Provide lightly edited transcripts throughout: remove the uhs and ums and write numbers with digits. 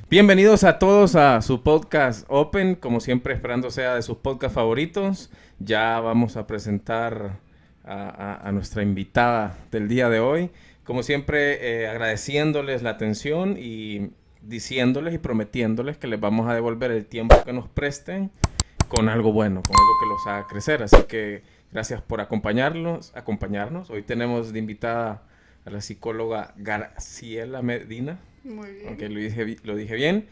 Bienvenidos a todos a su podcast Open, como siempre esperando sea de sus podcasts favoritos. Ya vamos a presentar a nuestra invitada del día de hoy. Como siempre, agradeciéndoles la atención y diciéndoles y prometiéndoles que les vamos a devolver el tiempo que nos presten con algo bueno, con algo que los haga crecer. Así que gracias por acompañarnos. Hoy tenemos de invitada a la psicóloga Graciela Medina. Muy bien. Aunque lo dije bien.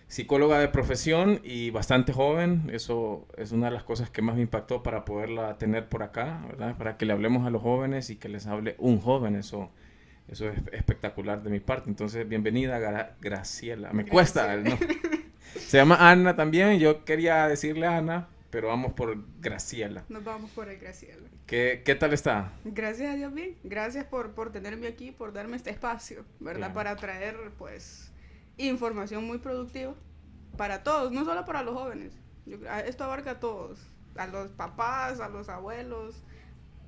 Psicóloga de profesión y bastante joven. Eso es una de las cosas que más me impactó para poderla tener por acá, ¿verdad? Para que le hablemos a los jóvenes y que les hable un joven. Eso es espectacular de mi parte. Entonces, bienvenida, Graciela. Me cuesta, Gracias. ¿no? Se llama Ana también. Yo quería decirle Ana, pero vamos por Graciela. Nos vamos por el Graciela. ¿Qué tal está? Gracias a Dios, bien. Gracias por tenerme aquí, por darme este espacio, ¿verdad? Claro. Para traer, pues, información muy productiva para todos, no solo para los jóvenes. Esto abarca a todos, a los papás, a los abuelos,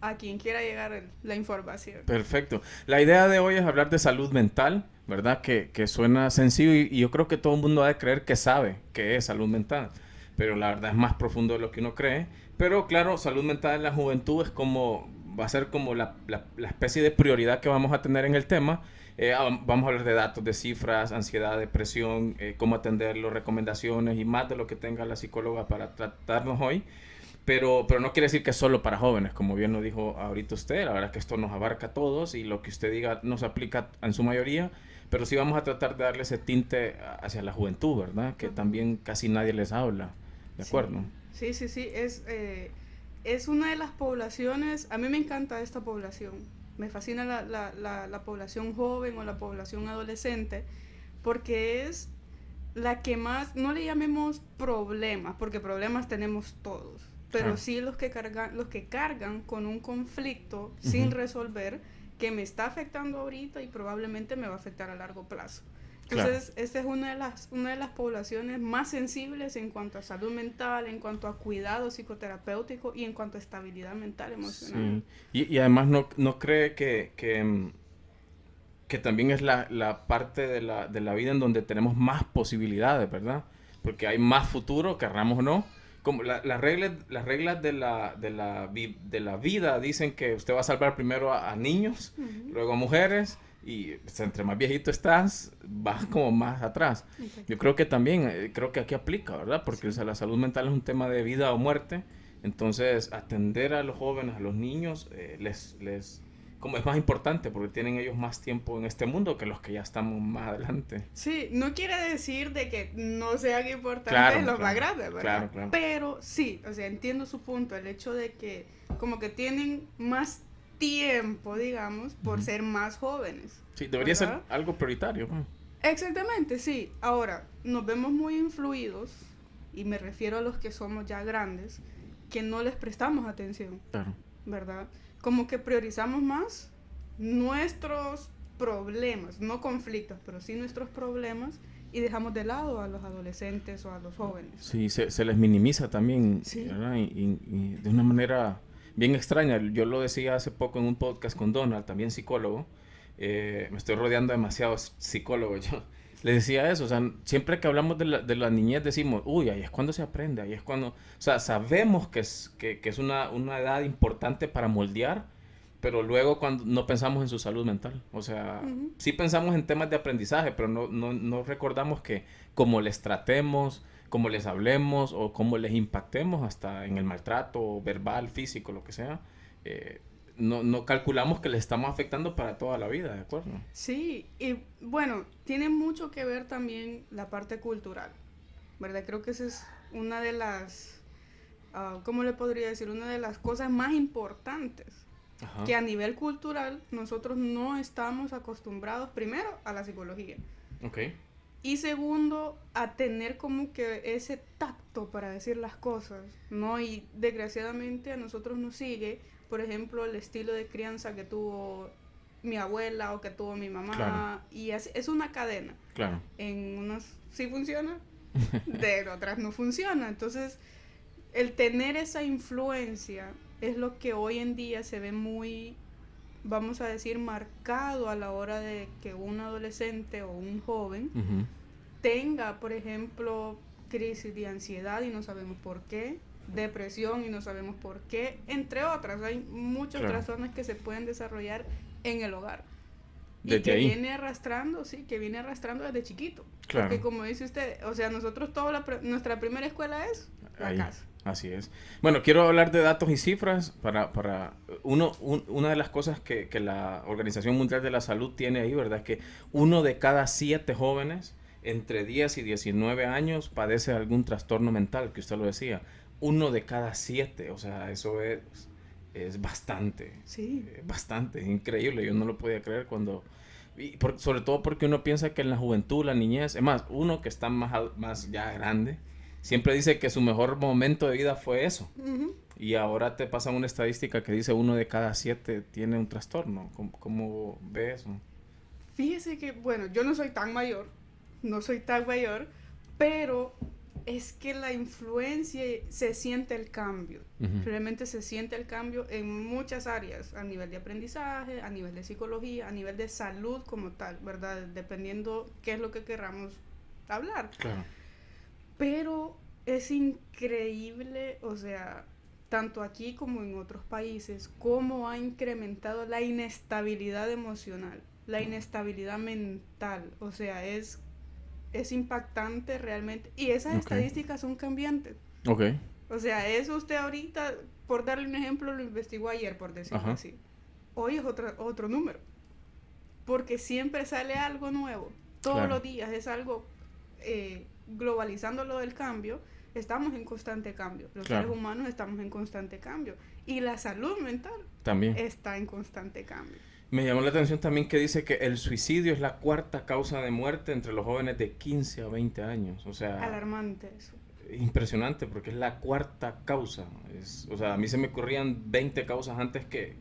a quien quiera llegar la información. Perfecto. La idea de hoy es hablar de salud mental, ¿verdad? Que suena sencillo y yo creo que todo el mundo ha de creer que sabe qué es salud mental, pero la verdad es más profundo de lo que uno cree. Pero claro, salud mental en la juventud va a ser como la especie de prioridad que vamos a tener en el tema. Vamos a hablar de datos, de cifras, ansiedad, depresión, cómo atenderlo, recomendaciones y más de lo que tenga la psicóloga para tratarnos hoy. Pero no quiere decir que es solo para jóvenes, como bien lo dijo ahorita usted. La verdad que esto nos abarca a todos y lo que usted diga nos aplica en su mayoría, pero sí vamos a tratar de darle ese tinte hacia la juventud, ¿verdad? Que también casi nadie les habla, ¿de acuerdo? Sí. Es una de las poblaciones, a mí me encanta esta población. Me fascina la población joven o la población adolescente, porque es la que más, no le llamemos problemas, porque problemas tenemos todos, pero Claro. sí los que cargan con un conflicto sin resolver que me está afectando ahorita y probablemente me va a afectar a largo plazo. Claro. Entonces, esta es una de las poblaciones más sensibles en cuanto a salud mental, en cuanto a cuidado psicoterapéutico y en cuanto a estabilidad mental, emocional. Sí. Y además no cree que también es la parte de la vida en donde tenemos más posibilidades, ¿verdad? Porque hay más futuro, querramos o no. Como las reglas de la vida dicen que usted va a salvar primero a niños, Uh-huh. luego a mujeres, y pues, entre más viejito estás, vas como más atrás. Yo creo que también, creo que aquí aplica, ¿verdad? Porque o sea, la salud mental es un tema de vida o muerte. Entonces, atender a los jóvenes, a los niños, como es más importante porque tienen ellos más tiempo en este mundo que los que ya estamos más adelante. Sí, no quiere decir de que no sean importantes Claro, los más claro, grandes, ¿verdad? claro. Pero sí, o sea, entiendo su punto, el hecho de que como que tienen más tiempo, digamos, por Ujú. ser más jóvenes, Sí, debería ser ¿verdad? algo prioritario. Exactamente, sí. Ahora, nos vemos muy influidos, y me refiero a los que somos ya grandes, que no les prestamos atención, Claro. ¿verdad? Como que priorizamos más nuestros problemas, no conflictos, pero sí nuestros problemas, y dejamos de lado a los adolescentes o a los jóvenes. Sí, se les minimiza también, Sí. ¿verdad? Y de una manera bien extraña. Yo lo decía hace poco en un podcast con Donald, también psicólogo. Me estoy rodeando de demasiados psicólogos. Yo le decía eso, o sea, siempre que hablamos de la niñez decimos, uy, ahí es cuando se aprende, ahí es cuando, o sea, sabemos que es una edad importante para moldear, pero luego cuando no pensamos en su salud mental, o sea, Uh-huh. sí pensamos en temas de aprendizaje, pero no recordamos que como les tratemos, como les hablemos o como les impactemos hasta en el maltrato verbal, físico, lo que sea, eh, no calculamos que les estamos afectando para toda la vida, ¿de acuerdo? Sí, y bueno, tiene mucho que ver también la parte cultural, ¿verdad? Creo que esa es una de las, ¿cómo le podría decir? Una de las cosas más importantes, Ajá. que a nivel cultural nosotros no estamos acostumbrados, primero, a la psicología, Ok. y segundo, a tener como que ese tacto para decir las cosas, ¿no? Y desgraciadamente a nosotros nos sigue, por ejemplo, el estilo de crianza que tuvo mi abuela o que tuvo mi Claro, mamá, y es una cadena. claro. En unas sí funciona, de otras no funciona. Entonces, el tener esa influencia es lo que hoy en día se ve muy, vamos a decir, marcado a la hora de que un adolescente o un joven Ujú. tenga, por ejemplo, crisis de ansiedad y no sabemos por qué, depresión y no sabemos por qué, entre otras. Hay muchos trastornos que se pueden desarrollar en el hogar. Y desde que ahí viene arrastrando, sí, que viene arrastrando desde chiquito. Claro. Porque como dice usted, o sea, nosotros nuestra primera escuela es la casa. Así es. Bueno, quiero hablar de datos y cifras una de las cosas que la Organización Mundial de la Salud tiene ahí, ¿verdad? Es que 1 de cada 7 jóvenes entre 10 y 19 años padece algún trastorno mental, que usted lo decía. 1 de cada 7, o sea, eso es bastante. Sí. Bastante, es increíble. Yo no lo podía creer cuando... sobre todo porque uno piensa que en la juventud, la niñez, es más, uno que está más ya grande, siempre dice que su mejor momento de vida fue eso. Uh-huh. Y ahora te pasan una estadística que dice 1 de cada 7 tiene un trastorno. ¿Cómo ve eso? Fíjese que, bueno, yo no soy tan mayor, pero es que la influencia, se siente el cambio. Uh-huh. Realmente se siente el cambio en muchas áreas, a nivel de aprendizaje, a nivel de psicología, a nivel de salud como tal, ¿verdad? Dependiendo qué es lo que queramos hablar. Claro. Pero es increíble, o sea, tanto aquí como en otros países, cómo ha incrementado la inestabilidad emocional, la inestabilidad mental. O sea, es impactante realmente. Y esas estadísticas son cambiantes. Okay. O sea, eso usted ahorita, por darle un ejemplo, lo investigó ayer, por decirlo así. Hoy es otro número. Porque siempre sale algo nuevo. Todos los días es algo... globalizando lo del cambio, estamos en constante cambio. Los seres humanos estamos en constante cambio. Y la salud mental también está en constante cambio. Me llamó la atención también que dice que el suicidio es la 4ª causa de muerte entre los jóvenes de 15 a 20 años. O sea... alarmante eso. Impresionante, porque es la 4ª causa. O sea, a mí se me ocurrían 20 causas antes que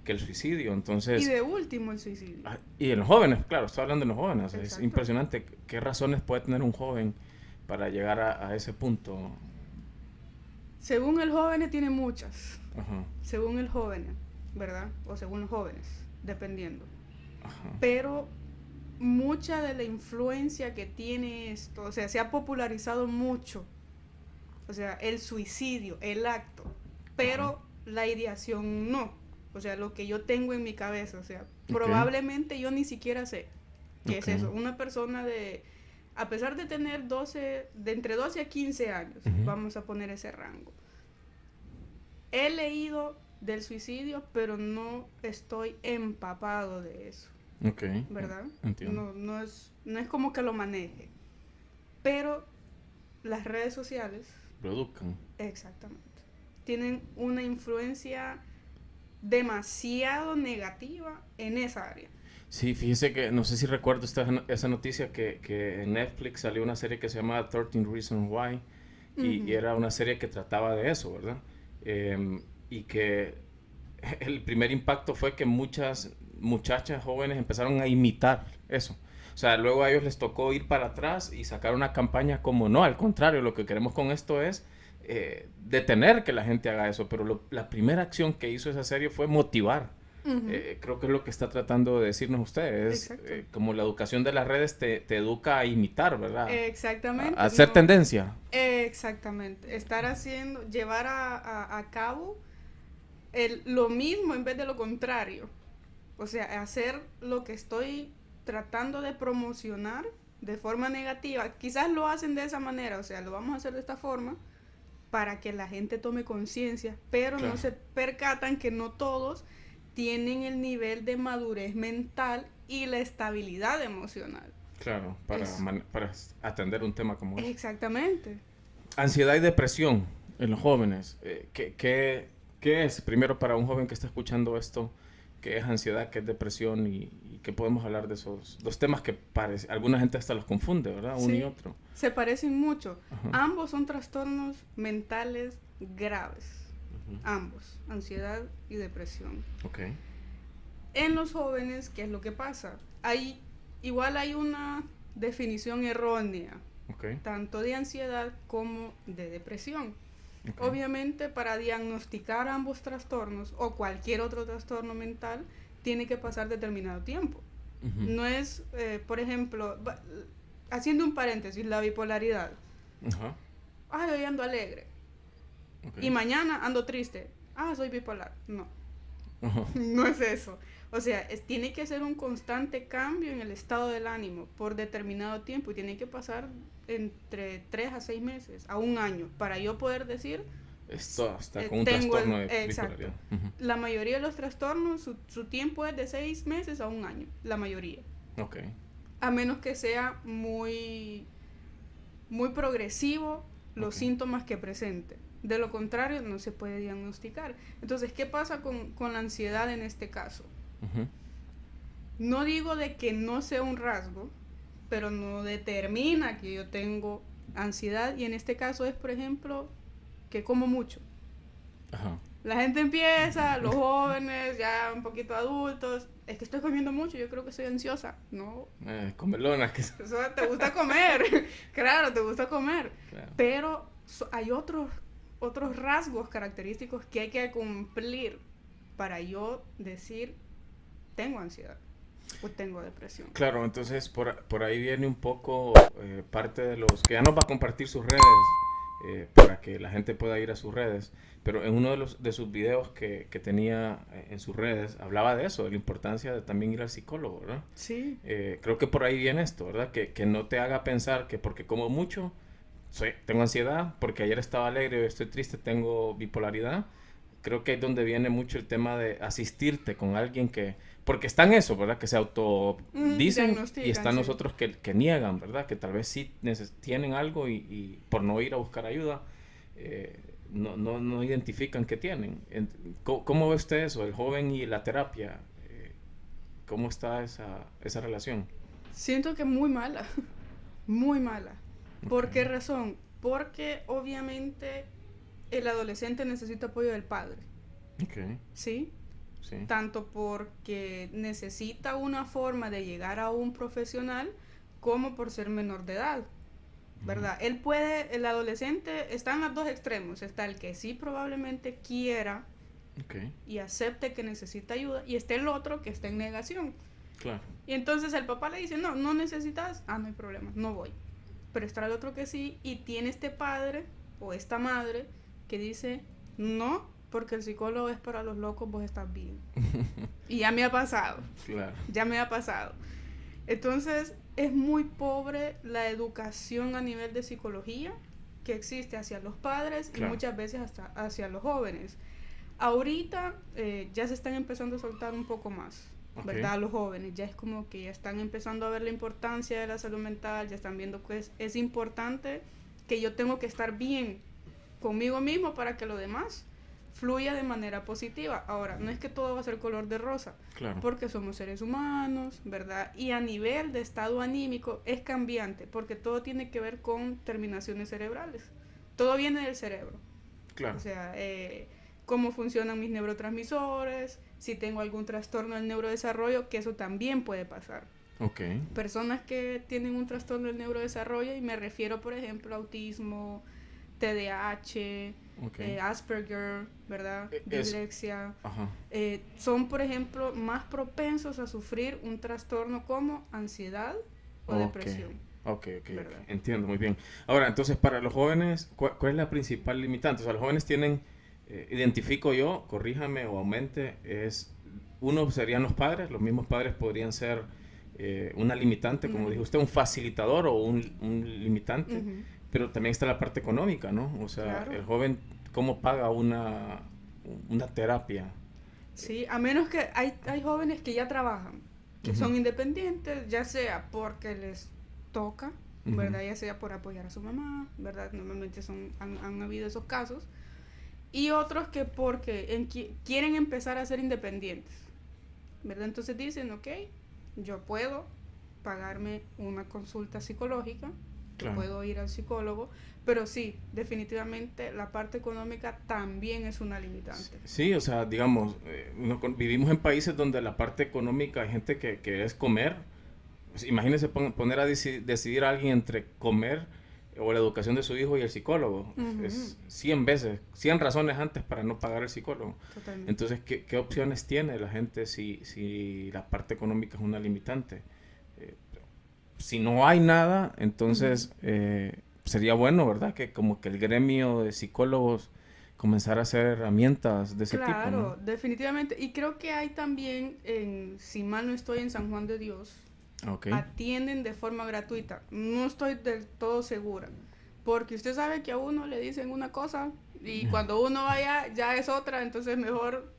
el suicidio, entonces... Y de último el suicidio. Y en los jóvenes, claro, estoy hablando de los jóvenes. Exacto. Es impresionante qué razones puede tener un joven para llegar a ese punto. Según el joven tiene muchas. Ajá. Según el joven, ¿verdad? O según los jóvenes, dependiendo. Ajá. Pero mucha de la influencia que tiene esto, o sea, se ha popularizado mucho. O sea, el suicidio, el acto, pero la ideación no. O sea, lo que yo tengo en mi cabeza, o sea, probablemente yo ni siquiera sé qué es eso. Una persona a pesar de tener entre 12 a 15 años, vamos a poner ese rango. He leído del suicidio, pero no estoy empapado de eso. ¿Verdad? Entiendo. No es como que lo maneje. Pero las redes sociales... produzcan. Exactamente. Tienen una influencia demasiado negativa en esa área. Sí, fíjese que, no sé si recuerdo esa noticia que en Netflix salió una serie que se llama 13 Reasons Why y era una serie que trataba de eso, ¿verdad? Y que el primer impacto fue que muchas muchachas jóvenes empezaron a imitar eso. O sea, luego a ellos les tocó ir para atrás y sacar una campaña como no, al contrario, lo que queremos con esto es detener que la gente haga eso, pero la primera acción que hizo esa serie fue motivar. Creo que es lo que está tratando de decirnos ustedes. Como la educación de las redes te educa a imitar, ¿verdad? Exactamente. A hacer tendencia. Exactamente. Llevar a cabo lo mismo en vez de lo contrario. O sea, hacer lo que estoy tratando de promocionar de forma negativa. Quizás lo hacen de esa manera, o sea, lo vamos a hacer de esta forma para que la gente tome conciencia, pero no se percatan que no todos tienen el nivel de madurez mental y la estabilidad emocional. Claro, para atender un tema como ese. Exactamente. Ansiedad y depresión en los jóvenes. ¿Qué es, primero, para un joven que está escuchando esto, qué es ansiedad, qué es depresión y qué podemos hablar de esos dos temas que alguna gente hasta los confunde, ¿verdad? Uno y otro. Se parecen mucho. Ambos son trastornos mentales graves. Ambos, ansiedad y depresión. En los jóvenes, ¿qué es lo que pasa? Igual hay una definición errónea, tanto de ansiedad como de depresión. Obviamente, para diagnosticar ambos trastornos o cualquier otro trastorno mental, tiene que pasar determinado tiempo. No es, por ejemplo, haciendo un paréntesis, la bipolaridad. Ajá. Ay, hoy ando alegre. Okay. Y mañana ando triste. Ah, soy bipolar. No, Ajá. no es eso. O sea, tiene que ser un constante cambio en el estado del ánimo por determinado tiempo y tiene que pasar entre 3 a 6 meses, a un año, para yo poder decir, Esto está con un tengo trastorno de exacto. bipolaridad. Uh-huh. La mayoría de los trastornos, su tiempo es de 6 meses a un año, la mayoría. Ok. A menos que sea muy, muy progresivo los síntomas que presente. De lo contrario, no se puede diagnosticar. Entonces, ¿qué pasa con la ansiedad en este caso? Uh-huh. No digo de que no sea un rasgo, pero no determina que yo tengo ansiedad. Y en este caso es, por ejemplo, que como mucho. Ajá. La gente empieza, los jóvenes, ya un poquito adultos, es que estoy comiendo mucho, yo creo que soy ansiosa. No, Comelonas que... eso te gusta comer, claro, te gusta comer. Claro. Pero hay otros rasgos característicos que hay que cumplir para yo decir, tengo ansiedad o tengo depresión. Claro, entonces por ahí viene un poco parte de los que ya nos va a compartir sus redes para que la gente pueda ir a sus redes, pero en uno de sus videos que tenía en sus redes hablaba de eso, de la importancia de también ir al psicólogo, ¿verdad? Sí. Creo que por ahí viene esto, ¿verdad? Que no te haga pensar que porque como mucho tengo ansiedad, porque ayer estaba alegre, hoy estoy triste, tengo bipolaridad. Creo que es donde viene mucho el tema de asistirte con alguien que... Porque están eso, ¿verdad? Que se autodicen y están los otros que niegan, ¿verdad? Que tal vez sí tienen algo y por no ir a buscar ayuda no identifican que tienen. ¿Cómo ve usted eso? El joven y la terapia. ¿Cómo está esa relación? Siento que muy mala, muy mala. ¿Por Okay. qué razón? Porque obviamente el adolescente necesita apoyo del padre. Okay. ¿Sí? Sí. Tanto porque necesita una forma de llegar a un profesional como por ser menor de edad, ¿verdad? El adolescente está en los dos extremos, está el que sí probablemente quiera y acepte que necesita ayuda y está el otro que está en negación. Claro. Y entonces el papá le dice, no necesitas, no hay problema, no voy. Pero está el otro que sí y tiene este padre o esta madre que dice, no, porque el psicólogo es para los locos, vos estás bien. Y ya me ha pasado. Claro. Ya me ha pasado. Entonces, es muy pobre la educación a nivel de psicología que existe hacia los padres y muchas veces hasta hacia los jóvenes. Ahorita ya se están empezando a soltar un poco más, ¿verdad? Los jóvenes. Ya es como que ya están empezando a ver la importancia de la salud mental, ya están viendo que es importante que yo tengo que estar bien conmigo mismo para que lo demás fluya de manera positiva. Ahora, no es que todo va a ser color de rosa, claro, porque somos seres humanos, ¿verdad? Y a nivel de estado anímico es cambiante, porque todo tiene que ver con terminaciones cerebrales. Todo viene del cerebro. Claro. O sea, cómo funcionan mis neurotransmisores, si tengo algún trastorno del neurodesarrollo, que eso también puede pasar. Okay. Personas que tienen un trastorno del neurodesarrollo, y me refiero, por ejemplo, a autismo, TDAH, Asperger, ¿verdad? Dislexia. Son, por ejemplo, más propensos a sufrir un trastorno como ansiedad o depresión. Okay. Entiendo, muy bien. Ahora, entonces, para los jóvenes, ¿cuál es la principal limitante? O sea, los jóvenes tienen, identifico yo, corríjame o aumente, uno serían los padres, los mismos padres podrían ser una limitante, como dijo usted, un facilitador o un limitante. Pero también está la parte económica, ¿no? O sea, el joven, ¿cómo paga una terapia? Sí, a menos que hay jóvenes que ya trabajan, que son independientes, ya sea porque les toca, ¿verdad? Ya sea por apoyar a su mamá, ¿verdad? Normalmente han habido esos casos. Y otros que porque quieren empezar a ser independientes, ¿verdad? Entonces dicen, ok, yo puedo pagarme una consulta psicológica, puedo ir al psicólogo, pero sí, definitivamente la parte económica también es una limitante. Sí, o sea, digamos, vivimos en países donde la parte económica hay gente que es comer. Pues, imagínense poner a decidir a alguien entre comer o la educación de su hijo y el psicólogo. Es 100 razones antes para no pagar el psicólogo. Totalmente. Entonces, ¿qué opciones tiene la gente si la parte económica es una limitante? si no hay nada, entonces sería bueno, ¿verdad? Que como que el gremio de psicólogos comenzara a hacer herramientas de ese tipo, ¿no? Claro, definitivamente. Y creo que hay también, si mal no estoy, en San Juan de Dios, Ok. atienden de forma gratuita. No estoy del todo segura, porque usted sabe que a uno le dicen una cosa y cuando uno vaya ya es otra, entonces mejor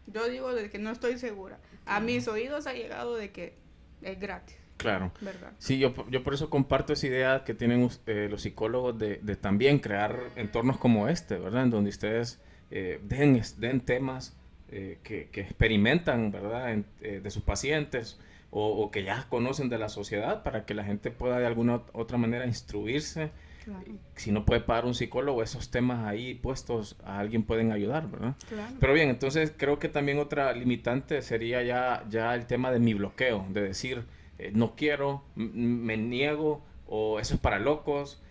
yo digo de que no estoy segura. A mis oídos ha llegado de que es gratis, Claro. ¿verdad? Sí, yo por eso comparto esa idea que tienen los psicólogos de también crear entornos como este, ¿verdad? En donde ustedes den temas que experimentan, ¿verdad? De sus pacientes o que ya conocen de la sociedad para que la gente pueda de alguna otra manera instruirse. Claro, Si no puede pagar un psicólogo, esos temas ahí puestos a alguien pueden ayudar, ¿verdad? claro. Pero bien, entonces creo que también otra limitante sería ya el tema de mi bloqueo, de decir, no quiero, me niego, o eso es para locos.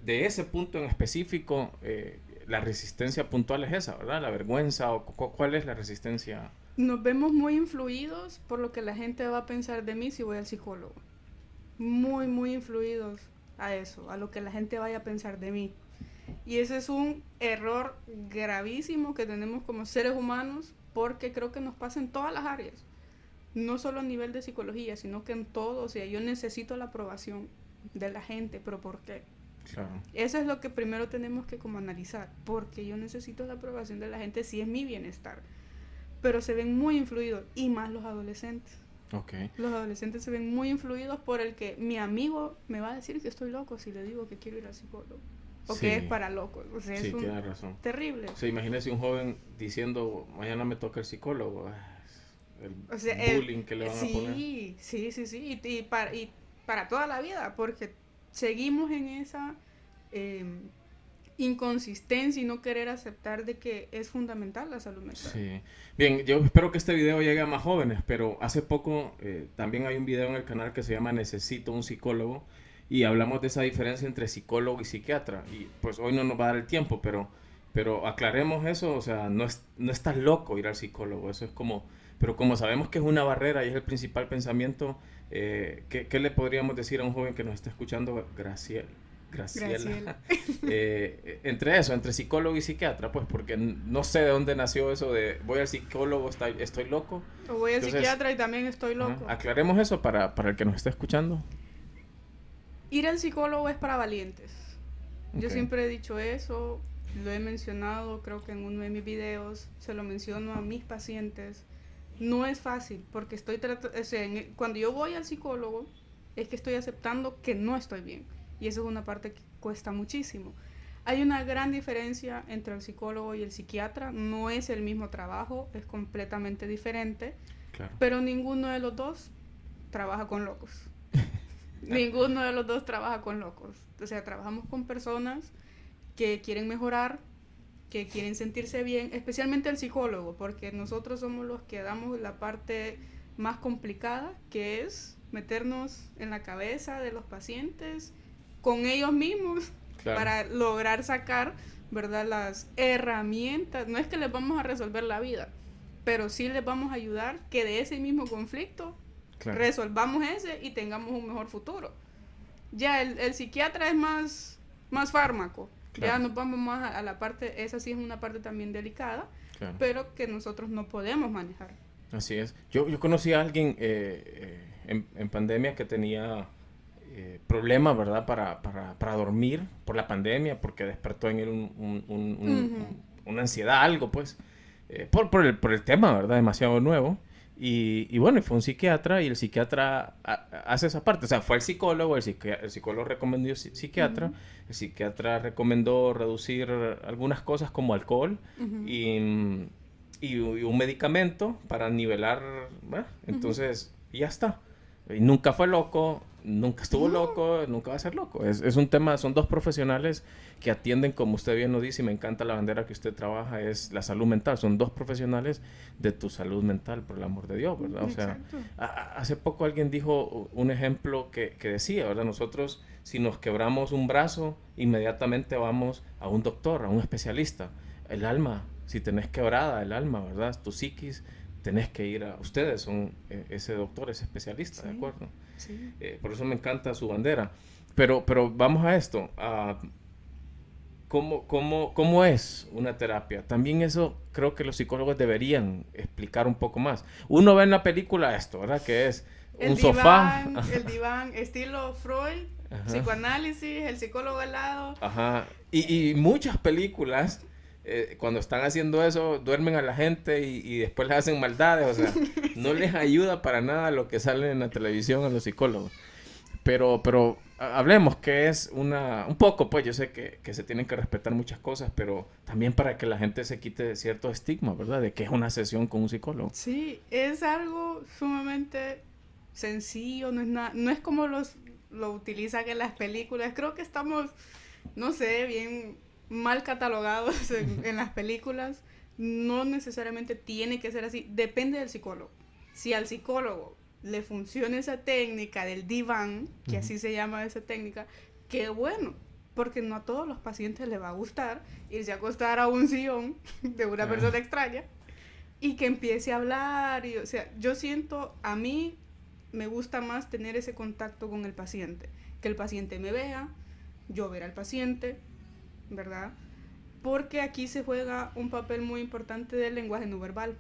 De ese punto en específico, la resistencia puntual es esa, ¿verdad? La vergüenza, o ¿cuál es la resistencia? Nos vemos muy influidos por lo que la gente va a pensar de mí si voy al psicólogo. Muy, muy influidos a eso, a lo que la gente vaya a pensar de mí. Y ese es un error gravísimo que tenemos como seres humanos, porque creo que nos pasa en todas las áreas, no solo a nivel de psicología, sino que en todo. O sea, yo necesito la aprobación de la gente, pero ¿por qué? Claro. Eso es lo que primero tenemos que como analizar, porque yo necesito la aprobación de la gente si es mi bienestar. Pero se ven muy influidos, y más los adolescentes. Ok. Los adolescentes se ven muy influidos por el que mi amigo me va a decir que estoy loco si le digo que quiero ir al psicólogo. O Sí. que es para locos. O sea, Sí, es un tienes razón. terrible. O sea, imagínese un joven diciendo, mañana me toca el psicólogo. O sea, El bullying que le van a poner. sí, sí, sí, sí. Y para toda la vida, porque seguimos en esa inconsistencia y no querer aceptar de que es fundamental la salud mental. Sí. Bien, yo espero que este video llegue a más jóvenes, pero hace poco también hay un video en el canal que se llama Necesito un psicólogo y hablamos de esa diferencia entre psicólogo y psiquiatra. Y pues hoy no nos va a dar el tiempo, pero aclaremos eso, o sea, no estás loco ir al psicólogo, eso es como, pero como sabemos que es una barrera y es el principal pensamiento, ¿qué le podríamos decir a un joven que nos está escuchando, Graciela? Graciela. Entre psicólogo y psiquiatra, pues porque no sé de dónde nació eso de voy al psicólogo, estoy loco. O voy al Entonces, psiquiatra y también estoy loco. aclaremos eso para el que nos está escuchando. Ir al psicólogo es para valientes. Yo Ok. siempre he dicho eso, lo he mencionado, creo que en uno de mis videos, se lo menciono a mis pacientes. No es fácil, porque cuando yo voy al psicólogo, es que estoy aceptando que no estoy bien. Y eso es una parte que cuesta muchísimo. Hay una gran diferencia entre el psicólogo y el psiquiatra. No es el mismo trabajo, es completamente diferente. Claro. Pero ninguno de los dos trabaja con locos. Ninguno de los dos trabaja con locos. O sea, trabajamos con personas que quieren mejorar, que quieren sentirse bien, especialmente el psicólogo, porque nosotros somos los que damos la parte más complicada, que es meternos en la cabeza de los pacientes con ellos mismos, Claro. para lograr sacar, ¿verdad?, las herramientas. No es que les vamos a resolver la vida, pero sí les vamos a ayudar que de ese mismo conflicto Claro. resolvamos ese y tengamos un mejor futuro. Ya el psiquiatra es más fármaco. Claro. Ya nos vamos más a la parte, esa sí es una parte también delicada, Claro. pero que nosotros no podemos manejar. Así es. Yo conocí a alguien en pandemia que tenía problemas, ¿verdad? Para dormir por la pandemia, porque despertó en él una ansiedad, algo, pues, por el tema, ¿verdad? Demasiado nuevo. Y bueno, fue un psiquiatra y el psiquiatra hace esa parte. O sea, fue el psicólogo, el psicólogo recomendó psiquiatra, el psiquiatra recomendó reducir algunas cosas como alcohol y un medicamento para nivelar, ¿verdad? Entonces, y ya está. Y nunca fue loco, nunca estuvo loco, nunca va a ser loco. Es un tema, son dos profesionales que atienden, como usted bien lo dice, y me encanta la bandera que usted trabaja, es la salud mental. Son dos profesionales de tu salud mental, por el amor de Dios, ¿verdad? O sea, hace poco alguien dijo un ejemplo que decía, ¿verdad? Nosotros, si nos quebramos un brazo, inmediatamente vamos a un doctor, a un especialista. El alma, si tenés quebrada el alma, ¿verdad? Tu psiquis, tenés que ir ustedes son ese doctor, ese especialista, Sí, ¿de acuerdo? sí. Por eso me encanta su bandera. Pero vamos a esto. ¿Cómo es una terapia? También eso creo que los psicólogos deberían explicar un poco más. Uno ve en la película esto, ¿verdad? Que es un sofá. El diván, estilo Freud, Ajá. psicoanálisis, el psicólogo al lado. Ajá. Y muchas películas, cuando están haciendo eso, duermen a la gente y después les hacen maldades. O sea, no les ayuda para nada lo que sale en la televisión a los psicólogos. Pero hablemos que es un poco, pues yo sé que se tienen que respetar muchas cosas, pero también para que la gente se quite cierto estigma, ¿verdad? De que es una sesión con un psicólogo. Sí, es algo sumamente sencillo, no es como lo utilizan en las películas. Creo que estamos, no sé, bien mal catalogados en las películas. No necesariamente tiene que ser así, depende del psicólogo. Si al psicólogo le funciona esa técnica del diván, que así se llama esa técnica, qué bueno, porque no a todos los pacientes les va a gustar irse a acostar a un sillón de una persona extraña y que empiece a hablar. O sea, yo siento, a mí me gusta más tener ese contacto con el paciente, que el paciente me vea, yo ver al paciente, ¿verdad? Porque aquí se juega un papel muy importante del lenguaje no verbal.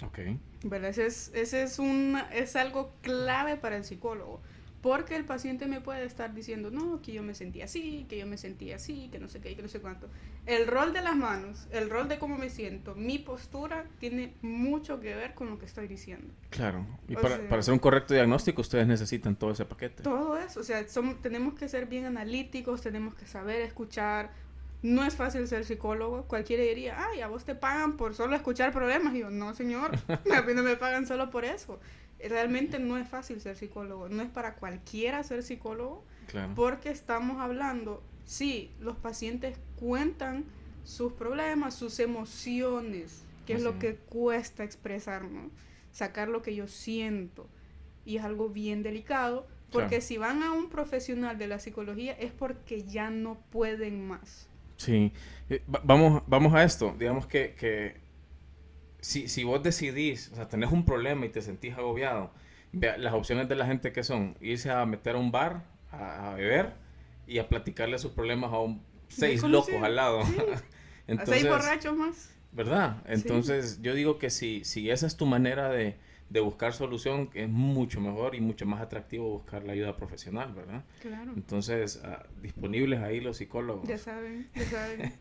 Ok. ¿Verdad? Es algo clave para el psicólogo, porque el paciente me puede estar diciendo, no, que yo me sentí así, que yo me sentí así, que no sé qué, que no sé cuánto. El rol de las manos, el rol de cómo me siento, mi postura tiene mucho que ver con lo que estoy diciendo. Claro. Y O para sea, hacer un correcto diagnóstico, ustedes necesitan todo ese paquete. todo eso, o sea, tenemos que ser bien analíticos, tenemos que saber escuchar. No es fácil ser psicólogo. Cualquiera diría, ay, a vos te pagan por solo escuchar problemas. Y yo, no, señor, a mí no me pagan solo por eso. Realmente no es fácil ser psicólogo. No es para cualquiera ser psicólogo. Claro. Porque estamos hablando, sí, los pacientes cuentan sus problemas, sus emociones, que es lo que cuesta expresar, ¿no? Sacar lo que yo siento. Y es algo bien delicado. Porque Claro. si van a un profesional de la psicología es porque ya no pueden más. Sí. Vamos a esto. Digamos que si vos decidís, o sea, tenés un problema y te sentís agobiado, vea, las opciones de la gente que son irse a meter a un bar, a beber y a platicarle sus problemas a 6 locos al lado. Sí. Entonces, A 6 borrachos más. ¿verdad? Entonces, yo digo que si esa es tu manera de buscar solución, es mucho mejor y mucho más atractivo buscar la ayuda profesional, ¿verdad? Claro. Entonces, disponibles ahí los psicólogos. Ya saben,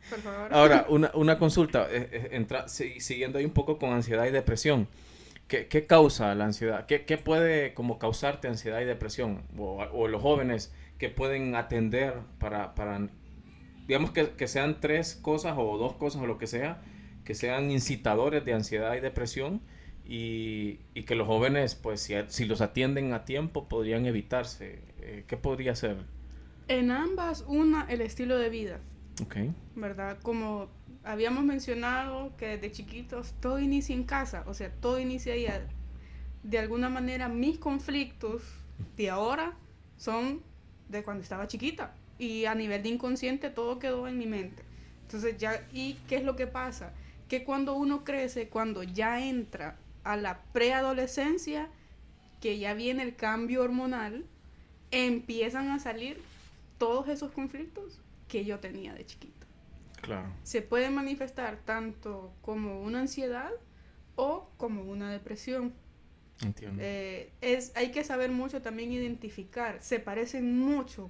por favor. Ahora, una consulta, siguiendo ahí un poco con ansiedad y depresión. ¿Qué causa la ansiedad? ¿Qué puede como causarte ansiedad y depresión? O los jóvenes que pueden atender para digamos que sean 3 cosas o 2 cosas o lo que sea, que sean incitadores de ansiedad y depresión y que los jóvenes, pues si los atienden a tiempo, podrían evitarse. ¿Qué podría ser? En ambas, el estilo de vida. Ok. ¿Verdad? Como habíamos mencionado que desde chiquitos todo inicia en casa, o sea, todo inicia ahí. De alguna manera mis conflictos de ahora son de cuando estaba chiquita y a nivel de inconsciente todo quedó en mi mente. Entonces ¿y qué es lo que pasa? Que cuando uno crece, cuando ya entra a la preadolescencia, que ya viene el cambio hormonal, empiezan a salir todos esos conflictos que yo tenía de chiquita. Claro. Se puede manifestar tanto como una ansiedad o como una depresión. Entiendo. Hay que saber mucho también identificar. Se parecen mucho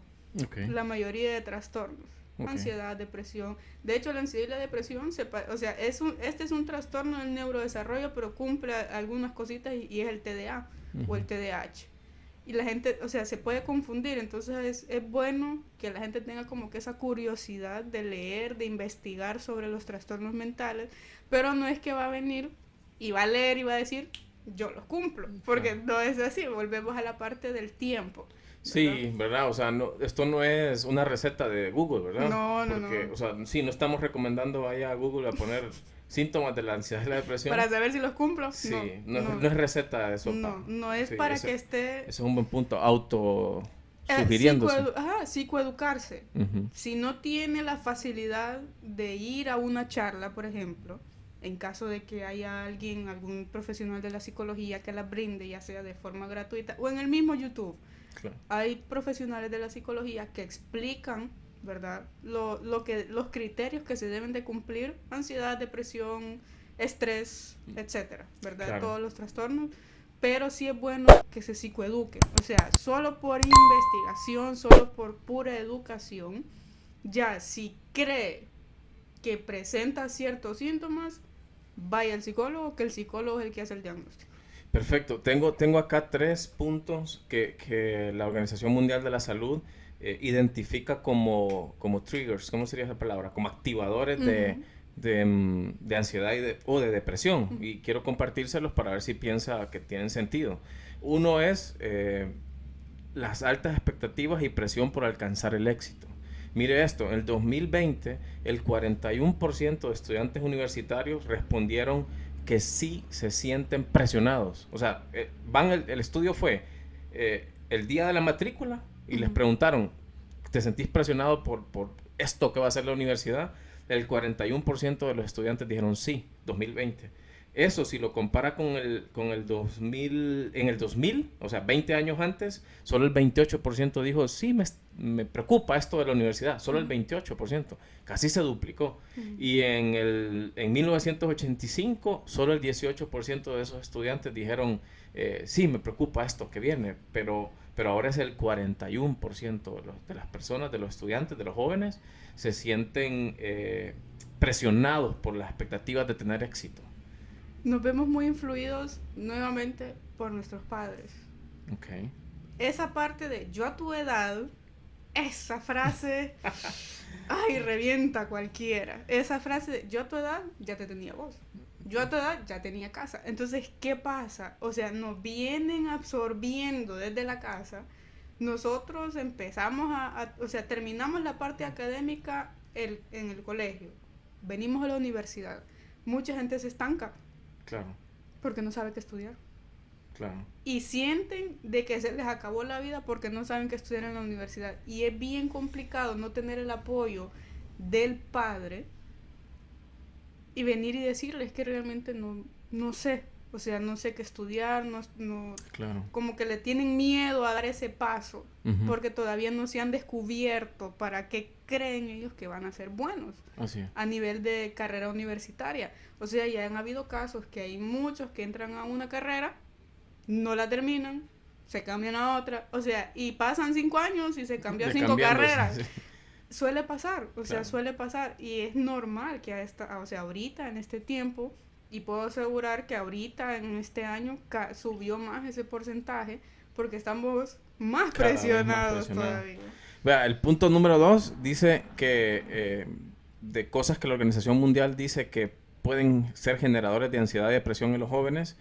la mayoría de trastornos. Ansiedad, depresión. De hecho, la ansiedad y la depresión, este es un trastorno del neurodesarrollo, pero cumple algunas cositas y es el TDA o el TDAH. Y la gente, se puede confundir. Entonces es bueno que la gente tenga como que esa curiosidad de leer, de investigar sobre los trastornos mentales, pero no es que va a venir y va a leer y va a decir, yo los cumplo, porque no es así. Volvemos a la parte del tiempo. Sí, ¿verdad? O sea, esto no es una receta de Google, ¿verdad? No. Porque, o sea, sí, no estamos recomendando vaya a Google a poner síntomas de la ansiedad y la depresión. Para saber si los cumplo. Sí, no es receta de sopa. No es para que esté... Ese es un buen punto, sugiriéndose. Psicoeducarse. Si no tiene la facilidad de ir a una charla, por ejemplo, en caso de que haya alguien, algún profesional de la psicología que las brinde, ya sea de forma gratuita o en el mismo YouTube. Claro. Hay profesionales de la psicología que explican, ¿verdad?, los criterios que se deben de cumplir: ansiedad, depresión, estrés, etcétera, ¿verdad? Claro. Todos los trastornos. Pero sí es bueno que se psicoeduquen. O sea, solo por investigación, solo por pura educación, ya si cree que presenta ciertos síntomas, vaya al psicólogo, que el psicólogo es el que hace el diagnóstico. Perfecto. Tengo acá 3 puntos que la Organización Mundial de la Salud identifica como triggers. ¿Cómo sería esa palabra? Como activadores de ansiedad o de depresión. Y quiero compartírselos para ver si piensa que tienen sentido. Uno es las altas expectativas y presión por alcanzar el éxito. Mire esto, en el 2020 el 41% de estudiantes universitarios respondieron que sí se sienten presionados. O sea, el estudio fue el día de la matrícula y les preguntaron, ¿te sentís presionado por esto que va a ser la universidad? El 41% de los estudiantes dijeron sí, 2020. Eso, si lo compara con el 2000, en el 2000, o sea, 20 años antes, solo el 28% dijo, sí, me preocupa esto de la universidad, solo el 28%, casi se duplicó. Y en 1985, solo el 18% de esos estudiantes dijeron, sí, me preocupa esto que viene, pero ahora es el 41% de las personas, de los estudiantes, de los jóvenes, se sienten presionados por las expectativas de tener éxito. Nos vemos muy influidos nuevamente por nuestros padres. Okay. Esa parte de yo a tu edad, esa frase, ay, revienta a cualquiera. Esa frase de yo a tu edad ya te tenía voz. Yo a tu edad ya tenía casa. Entonces, ¿qué pasa? O sea, nos vienen absorbiendo desde la casa. Nosotros empezamos o sea, terminamos la parte académica en el colegio. Venimos a la universidad. Mucha gente se estanca. Claro. Porque no sabe qué estudiar. Claro. Y sienten de que se les acabó la vida porque no saben qué estudiar en la universidad. Y es bien complicado no tener el apoyo del padre y venir y decirles que realmente no sé. O sea, no sé qué estudiar, claro. Como que le tienen miedo a dar ese paso, porque todavía no se han descubierto para qué creen ellos que van a ser buenos. Así es. A nivel de carrera universitaria. O sea, ya han habido casos que hay muchos que entran a una carrera, no la terminan, se cambian a otra, o sea, y pasan 5 años y se cambian 5 carreras. Sí. Suele pasar, o sea, suele pasar, y es normal que ahorita, en este tiempo, y puedo asegurar que ahorita, en este año, subió más ese porcentaje, porque estamos más presionados todavía. Vea, el punto número 2 dice que de cosas que la Organización Mundial dice que pueden ser generadores de ansiedad y depresión en los jóvenes.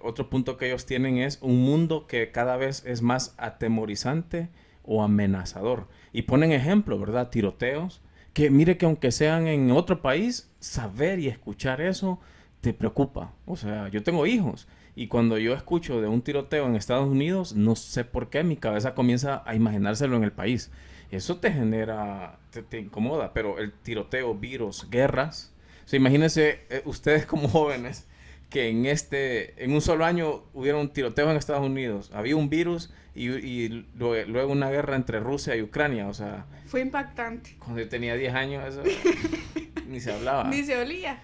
Otro punto que ellos tienen es un mundo que cada vez es más atemorizante o amenazador. Y ponen ejemplo, ¿verdad? Tiroteos. Que mire que aunque sean en otro país, saber y escuchar eso te preocupa. O sea, yo tengo hijos y cuando yo escucho de un tiroteo en Estados Unidos, no sé por qué mi cabeza comienza a imaginárselo en el país. Eso te genera, te incomoda, pero el tiroteo, virus, guerras. O sea, imagínense ustedes como jóvenes que en un solo año hubiera un tiroteo en Estados Unidos, había un virus y luego una guerra entre Rusia y Ucrania, o sea... Fue impactante. Cuando yo tenía 10 años eso ni se hablaba. Ni se olía.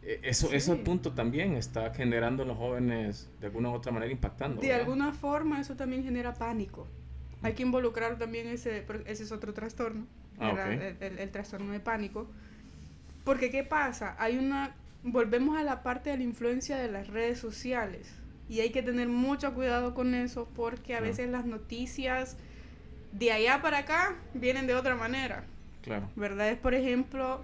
Ese punto también está generando en los jóvenes de alguna u otra manera impactando. De alguna forma eso también genera pánico. Hay que involucrar también ese es otro trastorno, el trastorno de pánico. Porque ¿qué pasa? Volvemos a la parte de la influencia de las redes sociales y hay que tener mucho cuidado con eso porque a veces las noticias de allá para acá vienen de otra manera. Claro. ¿Verdad? Es, por ejemplo,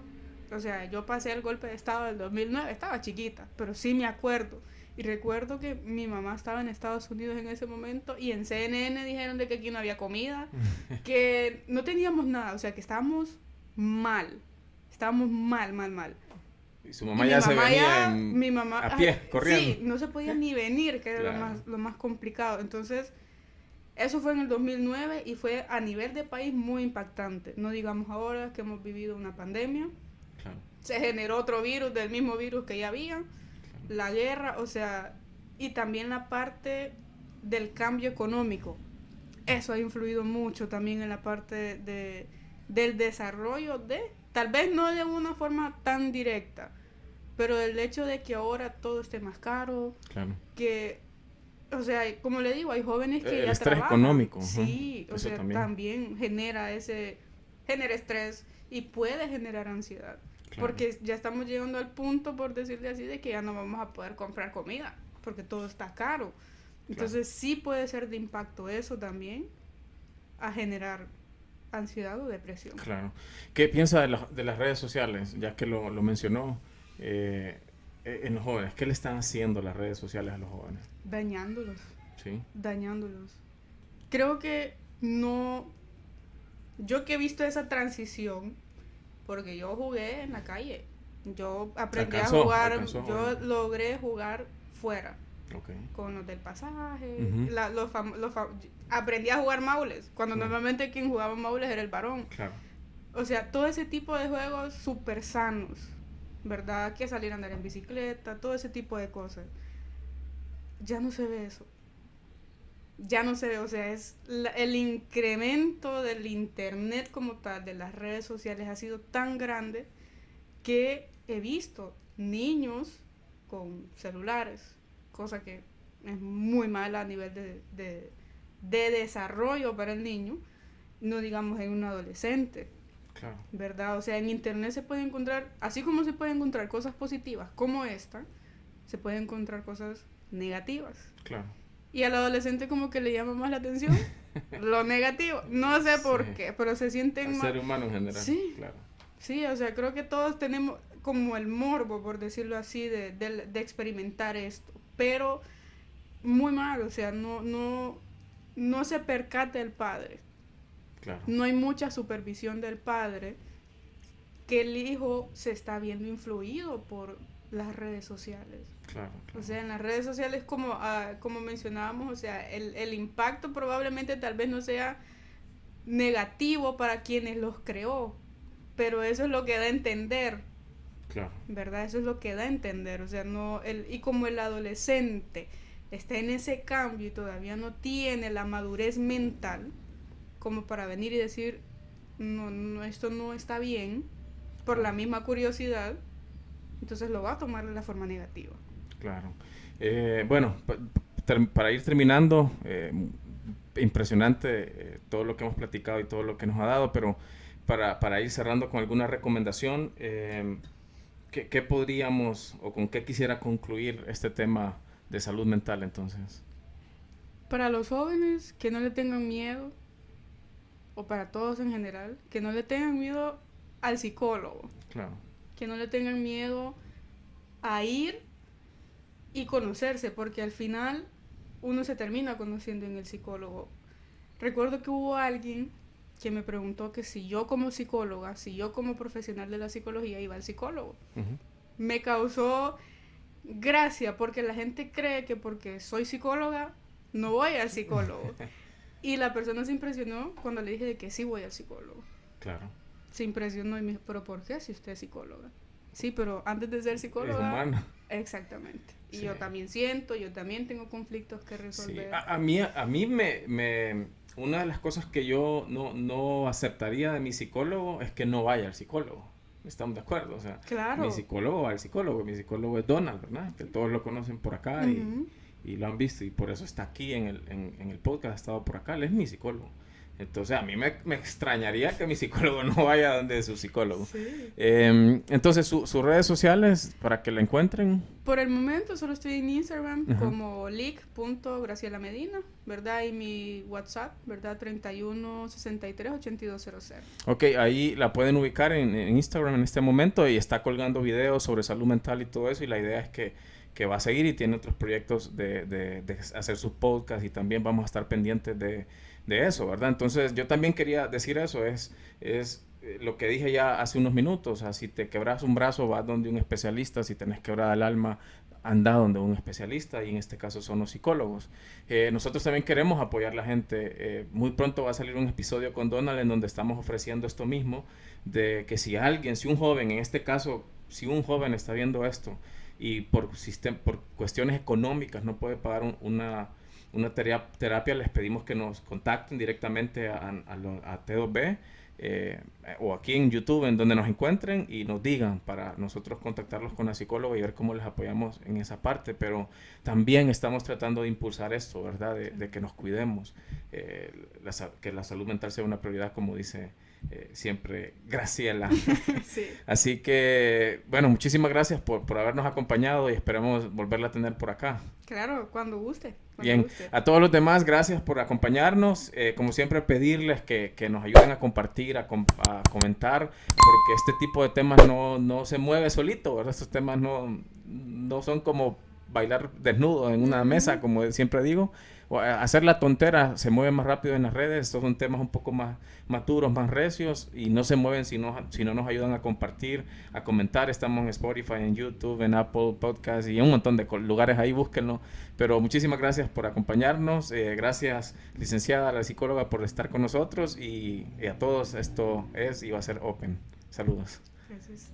o sea, yo pasé el golpe de estado del 2009, estaba chiquita, pero sí me acuerdo. Y recuerdo que mi mamá estaba en Estados Unidos en ese momento y en CNN dijeron de que aquí no había comida, que no teníamos nada, o sea, que estábamos mal. Estábamos mal. Y su mamá se venía a pie, corriendo. Sí, no se podía ni venir, que era lo más complicado. Entonces, eso fue en el 2009 y fue a nivel de país muy impactante. No digamos ahora que hemos vivido una pandemia. Claro. Se generó otro virus del mismo virus que ya había, Claro. la guerra, o sea, y también la parte del cambio económico. Eso ha influido mucho también en la parte del desarrollo tal vez no de una forma tan directa, pero el hecho de que ahora todo esté más caro, Claro. que, o sea, como le digo, hay jóvenes que El ya estrés trabajan. económico. Sí, o Eso sea, también genera estrés y puede generar ansiedad. Claro. Porque ya estamos llegando al punto, por decirle así, de que ya no vamos a poder comprar comida, porque todo está caro. Entonces sí puede ser de impacto eso también a generar ansiedad o depresión. Claro. ¿Qué piensa de las redes sociales? Ya que lo mencionó, en los jóvenes. ¿Qué le están haciendo las redes sociales a los jóvenes? Dañándolos. Sí. Dañándolos. Creo que no... Yo que he visto esa transición, porque yo jugué en la calle. Yo aprendí a jugar, yo logré jugar fuera. Okay. Con los del pasaje, Uh-huh. Aprendí a jugar maules, cuando normalmente quien jugaba maules era el varón. Claro. O sea, todo ese tipo de juegos súper sanos, ¿verdad? Que salir a andar en bicicleta, todo ese tipo de cosas. Ya no se ve eso. Ya no se ve, o sea, el incremento del internet como tal, de las redes sociales, ha sido tan grande que he visto niños con celulares, cosa que es muy mala a nivel de desarrollo para el niño, no digamos en un adolescente. Claro. ¿Verdad? O sea, en internet se puede encontrar, así como se pueden encontrar cosas positivas como esta, se pueden encontrar cosas negativas. Claro. Y al adolescente como que le llama más la atención lo negativo. No sé por qué, pero se sienten más... ser humano en general. Sí, claro. Sí, o sea, creo que todos tenemos como el morbo, por decirlo así, de experimentar esto. Pero muy mal, o sea, no se percata el padre. Claro. No hay mucha supervisión del padre, que el hijo se está viendo influido por las redes sociales. Claro. O sea, en las redes sociales, como mencionábamos, o sea, el impacto probablemente tal vez no sea negativo para quienes los creó, pero eso es lo que da a entender. Claro. ¿Verdad? Eso es lo que da a entender. O sea, y como el adolescente está en ese cambio y todavía no tiene la madurez mental como para venir y decir, no, esto no está bien, por la misma curiosidad, entonces lo va a tomar de la forma negativa. Claro. Bueno, para ir terminando, impresionante todo lo que hemos platicado y todo lo que nos ha dado, pero para ir cerrando con alguna recomendación, ¿qué podríamos o con qué quisiera concluir este tema de salud mental entonces? Para los jóvenes, que no le tengan miedo, o para todos en general, que no le tengan miedo al psicólogo. Claro. Que no le tengan miedo a ir y conocerse, porque al final uno se termina conociendo en el psicólogo. Recuerdo que hubo alguien que me preguntó que si yo como psicóloga, si yo como profesional de la psicología iba al psicólogo. Uh-huh. Me causó gracia, porque la gente cree que porque soy psicóloga no voy al psicólogo. Y la persona se impresionó cuando le dije de que sí voy al psicólogo. Claro. Se impresionó y me dijo, ¿pero por qué si usted es psicóloga? Sí, pero antes de ser psicóloga... Es humano. Exactamente. Y sí. Yo también siento, yo también tengo conflictos que resolver. Sí. A mí me una de las cosas que yo no aceptaría de mi psicólogo es que no vaya al psicólogo. Estamos de acuerdo, o sea, claro. Mi psicólogo va al psicólogo, mi psicólogo es Donald, ¿verdad? Que todos lo conocen por acá y lo han visto y por eso está aquí en el podcast, ha estado por acá, él es mi psicólogo. Entonces a mí me extrañaría que mi psicólogo no vaya donde su psicólogo. Sí. Entonces sus redes sociales para que la encuentren. Por el momento solo estoy en Instagram como lic.gracielamedina, ¿verdad? Y mi WhatsApp, ¿verdad? 3163-8200. Ok, ahí la pueden ubicar en Instagram en este momento y está colgando videos sobre salud mental y todo eso y la idea es que va a seguir y tiene otros proyectos de hacer sus podcasts y también vamos a estar pendientes de eso, ¿verdad? Entonces yo también quería decir eso, es lo que dije ya hace unos minutos, o sea, si te quebras un brazo vas donde un especialista, si tenés quebrada el alma anda donde un especialista, y en este caso son los psicólogos. Nosotros también queremos apoyar a la gente. Muy pronto va a salir un episodio con Donald en donde estamos ofreciendo esto mismo, de que si un joven, en este caso, si un joven está viendo esto y por cuestiones económicas no puede pagar una terapia, les pedimos que nos contacten directamente a T2B, o aquí en YouTube, en donde nos encuentren, y nos digan para nosotros contactarlos con la psicóloga y ver cómo les apoyamos en esa parte. Pero también estamos tratando de impulsar esto, ¿verdad? De que nos cuidemos, que la salud mental sea una prioridad, como dice siempre Graciela. Sí. Así que, bueno, muchísimas gracias por habernos acompañado, y esperamos volverla a tener por acá. Claro, cuando guste. Bien, a todos los demás, gracias por acompañarnos. Como siempre, pedirles que nos ayuden a compartir, a comentar, porque este tipo de temas no se mueve solito, ¿verdad? Estos temas no son como bailar desnudo en una mesa, como siempre digo. Hacer la tontera se mueve más rápido en las redes. Estos son temas un poco más maturos, más recios, y no se mueven si no nos ayudan a compartir, a comentar. Estamos en Spotify, en YouTube, en Apple Podcast y en un montón de lugares ahí, búsquenlo. Pero muchísimas gracias por acompañarnos. Gracias, licenciada, la psicóloga, por estar con nosotros, y a todos. Esto es y va a ser Open. Saludos. Gracias.